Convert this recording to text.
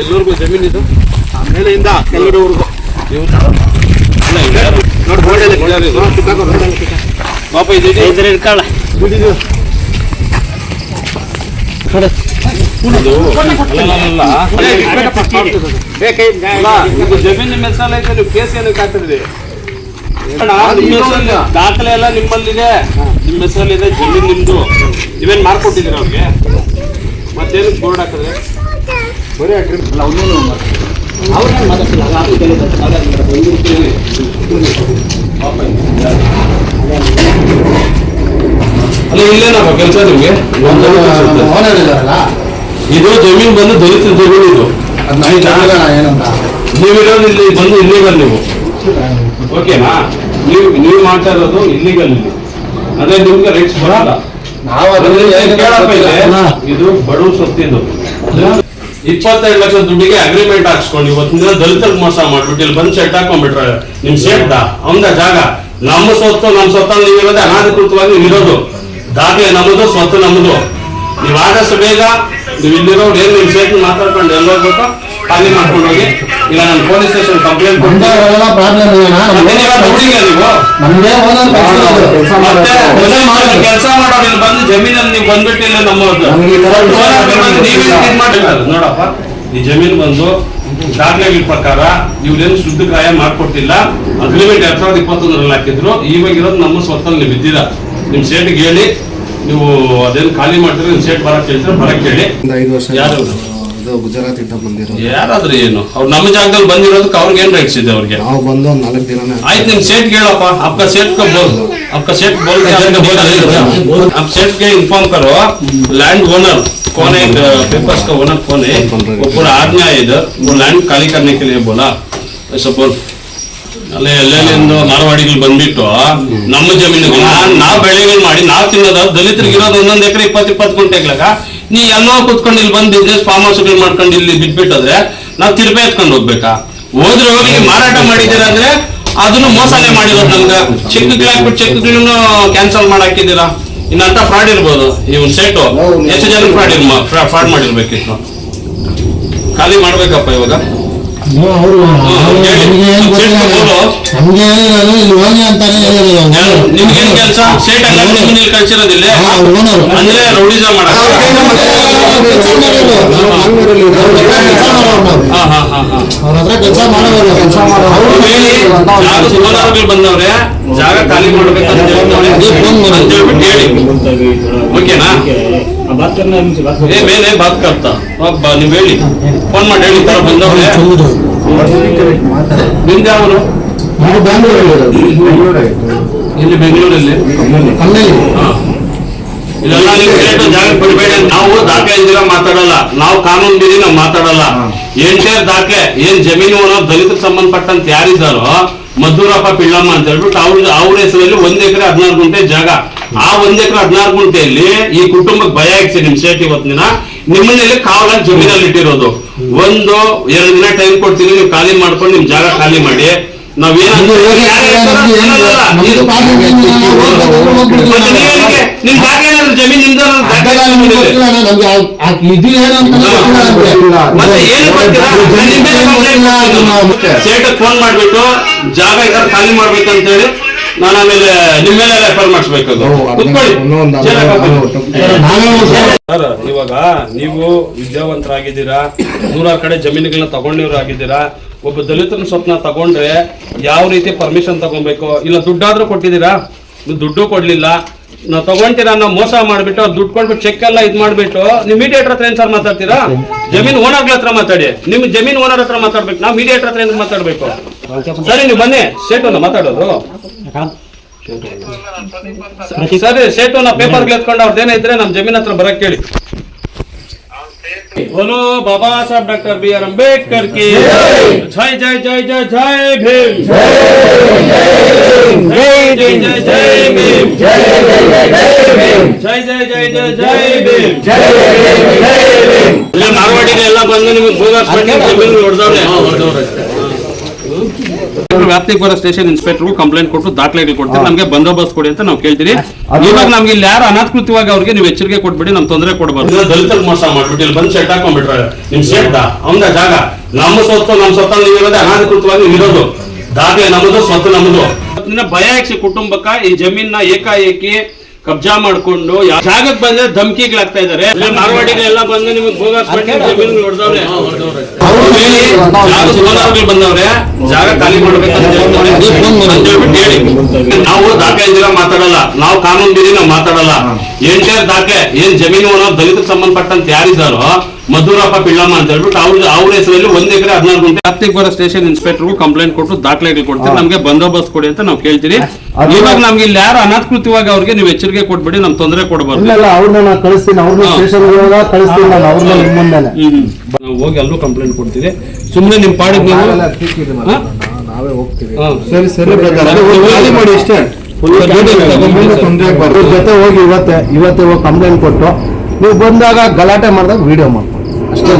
ಎಲ್ಲರಿಗೂ ಜಮೀನಿದು ಮೇಲೆಯಿಂದ ಕೆಳಗಡೆವರೆಗೂ ಪಾಪ ಇದೆ ಇಟ್ಕೊಳ್ಳ ಜಮೀನು ಮೆಸಾಲ ಐತೆ. ನೀವು ಕೇಸ್ ಏನಕ್ಕೆ ಹಾಕಿದ್ರಿ? ದಾಖಲೆ ಎಲ್ಲ ನಿಮ್ಮಲ್ಲಿದೆ, ನಿಮ್ಮ ಹೆಸರಲ್ಲಿದೆ, ಜಮೀನು ನಿಮ್ದು. ನೀವೇನ್ ಮಾಡ್ಕೊಟ್ಟಿದ್ದೀರ ಅವ್ರಿಗೆ? ಮತ್ತೇನು ಬೋರ್ಡ್ ಹಾಕಿದ್ರೆ ಬರೀ ಅಲ್ಲ ಇಲ್ಲೇನಪ್ಪ ಕೆಲಸ ನಿಮ್ಗೆ? ಇದು ಜಮೀನು ಬಂದು ದಲಿತ ಜಮೀನು. ಇದು ನೀವಿರೋದು ಇಲ್ಲಿ ಬಂದು ಇಲ್ಲಿಗಲ್ ನೀವು, ಓಕೆನಾ? ನೀವು ಮಾಡ್ತಾ ಇರೋದು ಇಲ್ಲಿಗಲ್ ಇಲ್ಲಿ, ಅದೇ ನಿಮ್ಗೆ ರೈಟ್ಸ್ ಬರಲ್ಲ. ಇದು ಬಡವ ಸೊತ್ತಿದ್ದು 22 ಲಕ್ಷ ದುಡ್ಡಿಗೆ ಅಗ್ರಿಮೆಂಟ್ ಹಾಕ್ಸ್ಕೊಂಡು ಇವತ್ತಿನ ದಿನ ದಲಿತರಿಗೆ ಮೋಸ ಮಾಡ್ಬಿಟ್ಟು ಇಲ್ಲಿ ಬಂದು ಸೆಟ್ ಹಾಕೊಂಡ್ಬಿಟ್ರೆ ನಿಮ್ ಸೇಟ್ದ ಅವಂದ ಜಾಗ. ನಮ್ಮ ಸ್ವತ್ತು ನೀವಿರೋದೇ ಅನಾಧಿಕೃತವಾಗಿ ಇರೋದು. ದಾಖಲೆ ನಮ್ಮದು, ಸ್ವತ್ತು ನಮ್ಮದು. ನೀವು ಆದಷ್ಟು ಬೇಗ ನೀವು ಇಲ್ಲಿರೋರು ಏನು ನಿಮ್ ಸೇಟ್ ಮಾತಾಡ್ಕೊಂಡು ಎಲ್ಲ ಹೋಗ್ಬೇಕು, ಖಾಲಿ ಮಾಡ್ಕೊಂಡು ಹೋಗಿ. ಇಲ್ಲ ನಾನು ಪೊಲೀಸ್ ಸ್ಟೇಷನ್ ಕಂಪ್ಲೇಂಟ್ ಕೊಡ್ತೀನಿ. ಕೆಲಸ ಮಾಡೋರು ಇಲ್ಲಿ ಬಂದು ಜಮೀನಲ್ಲಿ ನೀವು ಬಂದ್ಬಿಟ್ಟಿಲ್ಲ ನಮ್ಮದು ನೋಡಪ್ಪ. ಈ ಜಮೀನು ಬಂದು ದಾಖಲೆಗಳ ಪ್ರಕಾರ ಇವ್ರೇನು ಶುದ್ಧ ಕ್ರಾಯ ಮಾಡ್ಕೊಟ್ಟಿಲ್ಲ. ಅಗ್ರಿಮೆಂಟ್ 2021 ಹಾಕಿದ್ರು. ಇವಾಗಿರೋದು ನಮ್ಮ ಸ್ವತ್ತಲ್ಲಿ ನೀವು ಇದ್ದೀರಾ. ನಿಮ್ ಸೇಟ್ಗೆ ಹೇಳಿ, ನೀವು ಅದೇನು ಖಾಲಿ ಮಾಡ್ತೀರ, ನಿಮ್ ಸೇಟ್ ಬರಕ್ ಹೇಳ್ತಾರೆ, ಬರಕ್ ಹೇಳಿ. ಯಾರು ಗುಜರಾತ್ ಇಂದ ಬಂದಿರೋದು? ಯಾರಾದ್ರೂ ಏನು ಅವ್ರು ನಮ್ಮ ಜಾಗದಲ್ಲಿ ಬಂದಿರೋದಕ್ಕೆ ಅವ್ರಿಗೆ ಏನ್ ರೈಟ್ಸ್ ಇದೆ ಅವ್ರಿಗೆ? ನಾವು ಬಂದು 4 ದಿನ ಆಯ್ತು. ನಿಮ್ ಸೇಟ್ ಹೇಳಪ್ಪ, आपका सेठ को बोल, आपका सेठ बोल के आप सेठ के इन्फॉर्म करो। लैंड ओनर कौन है, पेपर्स का ओनर कौन है, वो पूरा आज्ञा है इधर, वो लैंड खाली करने के लिए बोला, ऐसा बोल. ಅಲ್ಲೇ ಎಲ್ಲೆಲ್ಲಿಂದ ಮಾರವಾಡಿಗಳು ಬಂದ್ಬಿಟ್ಟು ನಮ್ಮ ಜಮೀನಿಗೆ ನಾವ್ ಬೆಳೆಗಳು ಮಾಡಿ ನಾವ್ ತಿನ್ನೋದು. ದಲಿತರಿಗೆ ಇರೋದು 1 ಎಕರೆ 20 ಗುಂಟೆಗ್ಲಾಗ ನೀ ಎಲ್ಲೋ ಕುತ್ಕೊಂಡು ಇಲ್ಲಿ ಬಂದು ಬಿಸ್ನೆಸ್ ಫಾರ್ಮ್ ಹೌಸ್ಗಳು ಮಾಡ್ಕೊಂಡು ಇಲ್ಲಿ ಬಿಟ್ಬಿಟ್ಟದ್ರೆ ನಾವ್ ತಿರ್ಪೆ ಎತ್ಕೊಂಡು ಹೋಗ್ಬೇಕಾ? ಹೋದ್ರೆ ಹೋಗಿ ಮಾರಾಟ ಮಾಡಿದ್ದೀರಾ ಅಂದ್ರೆ ಅದನ್ನು ಮೋಸನೆ ಮಾಡಿರೋದು. ನಮ್ಗೆ ಚೆಕ್ಗಳು ಹಾಕ್ಬಿಟ್ಟು ಚೆಕ್ಗಳನ್ನು ಕ್ಯಾನ್ಸಲ್ ಮಾಡಾಕಿದ್ದೀರಾ. ಇನ್ನಂತ ಫ್ರಾಡ್ ಇರ್ಬೋದು. ಇವ್ನು ಸೇಟು ಎಷ್ಟು ಜನ ಫ್ರಾಡ್ ಮಾಡಿರ್ಬೇಕಿತ್ತು. ಖಾಲಿ ಮಾಡ್ಬೇಕಪ್ಪ ಇವಾಗ. ನಿಮ್ಗೇನ್ ಕೆಲಸ? ಸೇಟ್ ಎಲ್ಲ ಕಳ್ಸಿರೋದಿಲ್ಲ ಅಂದ್ರೆ ರೌಡಿಸಂ ಮಾಡಕ್ ಬಂದವ್ರೆ. ಜಾಗ ಖಾಲಿ ಮಾಡ್ಬೇಕಂತ ಹೇಳ್ಬಿಟ್ಟು ಹೇಳಿ, ಓಕೆನಾ? ಮೇಲೆ ಬಾತ್ ಕರ್ತಾ ನೀವ್ ಹೇಳಿ, ಫೋನ್ ಮಾಡಿ ಹೇಳಿ ತರ ಬಂದವ್ರೆ. ನಿಮ್ದು ಯಾವರು? ಇಲ್ಲಿ ಬೆಂಗಳೂರಲ್ಲಿ ಇದೆಲ್ಲ ನೀವು ಜಾಗ ಕೊಡಬೇಡಿ. ನಾವು ದಾಖಲೆ ಇಲ್ದಿರ ಮಾತಾಡಲ್ಲ, ನಾವು ಕಾನೂನು ಬೀದಿ ನಾವು ಮಾತಾಡಲ್ಲ. ಎಂಟೇರ್ ದಾಖಲೆ ಏನ್ ಜಮೀನು ದಲಿತಕ್ಕೆ ಸಂಬಂಧಪಟ್ಟಂತ ಯಾರಿದ್ದಾರೋ ಮಧುರಪ್ಪ ಪಿಳ್ಳಮ್ಮ ಅಂತ ಹೇಳ್ಬಿಟ್ಟು ಅವ್ರ ಹೆಸರಲ್ಲಿ 1 ಎಕರೆ 16 ಗುಂಟೆ ಜಾಗ. ಆ 1 ಎಕರೆ 16 ಗುಂಟೆಯಲ್ಲಿ ಈ ಕುಟುಂಬಕ್ಕೆ ಭಯ ಹಾಕ್ಸಿ ನಿಮ್ ಸೇಟ್ ಇವತ್ತು ದಿನ ನಿಮ್ಮನ್ನೆಲ್ಲಿ ಕಾವಲಾಗಿ ಜಮೀನಲ್ಲಿ ಇಟ್ಟಿರೋದು. 1-2 ದಿನ ಟೈಮ್ ಕೊಡ್ತೀನಿ, ನೀವು ಖಾಲಿ ಮಾಡ್ಕೊಂಡು ನಿಮ್ ಜಾಗ ಖಾಲಿ ಮಾಡಿ. ನಾವೇನು ನಿಮ್ ದಾಖಲೆ ಜಮೀನ್ ನಿಮ್ದು ಸೇಟಕ್ಕೆ ಫೋನ್ ಮಾಡ್ಬಿಟ್ಟು ಜಾಗ ಇದ್ದಾರೆ ಖಾಲಿ ಮಾಡ್ಬೇಕಂತ ಹೇಳಿ ನಾನು ಆಮೇಲೆ ನಿಮ್ ಮೇಲೆ ರೆಫರ್ ಮಾಡಿಸ್ಬೇಕು. ಸರ್, ಇವಾಗ ನೀವು ವಿದ್ಯಾವಂತರಾಗಿದ್ದೀರಾ, 100 ಕಡೆ ಜಮೀನುಗಳನ್ನ ತಗೊಂಡಿವ್ರು ಆಗಿದ್ದೀರಾ. ಒಬ್ಬ ದಲಿತನ ಸ್ವಪ್ನ ತಗೊಂಡ್ರೆ ಯಾವ ರೀತಿ ಪರ್ಮಿಷನ್ ತಗೊಬೇಕು? ಇಲ್ಲ ದುಡ್ಡಾದ್ರೂ ಕೊಟ್ಟಿದ್ದೀರಾ, ನೀವು ದುಡ್ಡು ಕೊಡ್ಲಿಲ್ಲ, ನಾವು ತಗೊಂತೀರಾ, ನಾವು ಮೋಸ ಮಾಡ್ಬಿಟ್ಟು ಅವ್ರು ದುಡ್ಡು ಕೊಡ್ಬಿಟ್ಟು ಚೆಕ್ ಎಲ್ಲ ಇದ್ ಮಾಡ್ಬಿಟ್ಟು ನೀವು ಮೀಡಿಯೇಟರ್ ಹತ್ರ ಏನ್ ಸರ್ ಮಾತಾಡ್ತೀರಾ? ಜಮೀನ್ ಓನರ್ಗಳ ಹತ್ರ ಮಾತಾಡಿ. ನಿಮ್ ಜಮೀನ್ ಓನರ್ ಹತ್ರ ಮಾತಾಡ್ಬೇಕು, ನಾವು ಮೀಡಿಯೇಟರ್ ಹತ್ರ ಏನ್ ಮಾತಾಡ್ಬೇಕು? ಸರಿ, ನೀವು ಬನ್ನಿ. ಸೇಟು ಮಾತಾಡೋದು ಸರಿ. ಸೇಟು ನಾ ಪೇಪರ್ ಎತ್ಕೊಂಡು ಅವ್ರದ್ದೇನಿದ್ರೆ ನಮ್ ಜಮೀನ್ ಹತ್ರ ಬರಕ್ ಕೇಳಿ. बोलो बाबा साहब डॉक्टर बी आर अम्बेडकर की जय जय जय जय जय भीम, जय जय जय जय भीम, जय जय जय जय जय भीम, ಇಲ್ಲಿ ಮಾರವಾಡಿಗೆ ಎಲ್ಲ ಬಂದು ನಿಮಗೆ ಬೋಗಸ್ ಮಾಡಿ ಜಮೀನು ಹೊಡೆದವ್ರೆ. ವ್ಯಾಪ್ತಿಗೆ ಬರೋ ಸ್ಟೇಷನ್ ಇನ್ಸ್ಪೆಕ್ಟರ್ಗೂ ಕಂಪ್ಲೇಂಟ್ ಕೊಟ್ಟು ದಾಖಲೆಗಳು ಕೊಡ್ತೀವಿ, ನಮಗೆ ಬಂದೋಬಸ್ತ್ ಕೊಡಿ ಅಂತ ನಾವು ಕೇಳ್ತೀವಿ. ಇವಾಗ ನಮ್ಗೆ ಇಲ್ಲಿ ಯಾರು ಅನಧಿಕೃತವಾಗಿ ಅವ್ರಿಗೆ ನೀವು ಎಚ್ಚರಿಕೆ ಕೊಟ್ಬಿಡಿ, ನಮ್ ತೊಂದರೆ ಕೊಡಬಾರ್ದು. ದಲಿತರ ಮೋಸ ಮಾಡ್ಬಿಟ್ಟು ಇಲ್ಲಿ ಬಂದು ಸೆಟ್ ಹಾಕೊಂಡ್ಬಿಟ್ರೆ ನಿಮ್ ಸೆಟ್ ಅವನ ಜಾಗ, ನಮ್ಮ ಸ್ವತ್ತು ನೀವಿರೋದೇ ಅನಧಿಕೃತವಾಗಿ ಇರೋದು, ದಾಖಲೆ ನಮ್ಮದು, ಸ್ವತ್ತು ನಮ್ಮದು. ಭಯ ಹಾಕ್ಸಿ ಕುಟುಂಬಕ್ಕ ಈ ಜಮೀನ ಏಕಾಏಕಿ ಕಬ್ಜಾ ಮಾಡ್ಕೊಂಡು ಜಾಗಕ್ಕೆ ಬಂದ್ರೆ ಧಮಕಿಗಳಾಗ್ತಾ ಇದಾರೆ. ಮಾರ್ವಾಡಿಗಳೆಲ್ಲ ಬಂದು ನಿಮಗೆ ಬೋಗಸ್ ಜಮೀನು ಹೊಡೆದವ್ರೆ, ಬಂದವ್ರೆ, ಜಾಗ ಖಾಲಿ ಮಾಡ್ಬೇಕಂತ ಹೇಳಿ. ನಾವು ದಾಖಲೆ ಇಂದಿರ ಮಾತಾಡಲ್ಲ, ನಾವು ಕಾನೂನು ಬೀರಿ ನಾವು ಮಾತಾಡಲ್ಲ. ಎಂಟೇರ್ ದಾಖಲೆ ಏನ್ ಜಮೀನು ಅನ್ನೋರು ದಲಿತರಿಗೆ ಸಂಬಂಧಪಟ್ಟಂತ ಯಾರಿದ್ದಾರೋ ಮಧುರಪ್ಪ ಪಿಳ್ಳಮ್ಮ ಅಂತ ಹೇಳ್ಬಿಟ್ಟು ಅವ್ರ ಹೆಸರಲ್ಲಿ 1 ಎಕರೆ 16 ಗುಂಟೆ ವ್ಯಾಪ್ತಿಗೆ ಬರೋ ಸ್ಟೇಷನ್ ಇನ್ಸ್ಪೆಕ್ಟರ್ಗೂ ಕಂಪ್ಲೇಂಟ್ ಕೊಟ್ಟು ದಾಖಲೆಗಳು ಕೊಡ್ತೀವಿ, ನಮಗೆ ಬಂದೋಬಸ್ತ್ ಕೊಡಿ ಅಂತ ನಾವು ಕೇಳ್ತೀವಿ. ಇವಾಗ ನಮ್ಗೆ ಇಲ್ಲಿ ಯಾರು ಅನಧಿಕೃತವಾಗಿ ಅವ್ರಿಗೆ ನೀವು ಎಚ್ಚರಿಕೆ ಕೊಟ್ಬಿಡಿ, ನಮ್ ತೊಂದರೆ ಕೊಡಬಾರ್ದು. ಅವ್ರನ್ನ ಕಳಿಸ್ತೀನಿ, ಅವ್ರನ್ನ ಸ್ಟೇಷನ್ ಕಳಿಸ್ತೀನಿ, ನಾನು ಅವ್ರನ್ನ ನಿಮ್ಮ ಮುಂದೆನೆ ನಾವು ಹೋಗಿ ಅಲ್ಲೂ ಕಂಪ್ಲೇಂಟ್ ಕೊಡ್ತೀವಿ. ಸುಮ್ಮನೆ ನಿಮ್ ಪಾಡಿಗೆ ನೀವು ನಾವೇ ಹೋಗ್ತೀವಿ. ಸರಿ ಸರಿ ಮಾಡಿ ಇಷ್ಟೇ, ತೊಂದರೆ ಆಗ್ಬಾರ್ದು. ಜೊತೆ ಹೋಗಿ ಇವತ್ತೇ ಹೋಗಿ ಕಂಪ್ಲೇಂಟ್ ಕೊಟ್ಟು ನೀವು ಬಂದಾಗ ಗಲಾಟೆ ಮಾಡಿದಾಗ ವಿಡಿಯೋ ಮಾಡ್ಕೊಂಡು ಅಷ್ಟೇ.